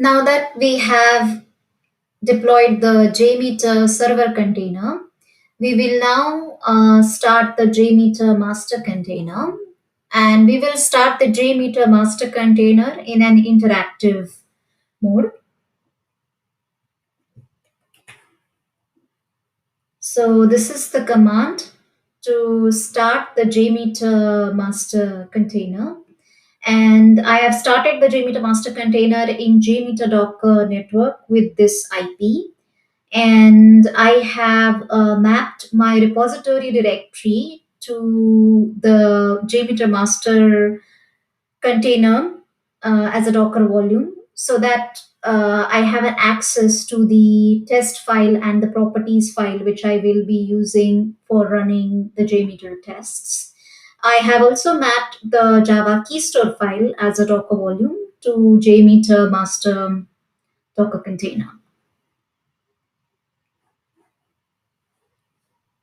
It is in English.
Now that we have deployed the JMeter server container, we will now start the JMeter master container, and we will start the JMeter master container in an interactive mode. So this is the command to start the JMeter master container. And I have started the JMeter master container in JMeter Docker network with this IP. And I have mapped my repository directory to the JMeter master container as a Docker volume so that I have an access to the test file and the properties file, which I will be using for running the JMeter tests. I have also mapped the Java keystore file as a Docker volume to JMeter master Docker container.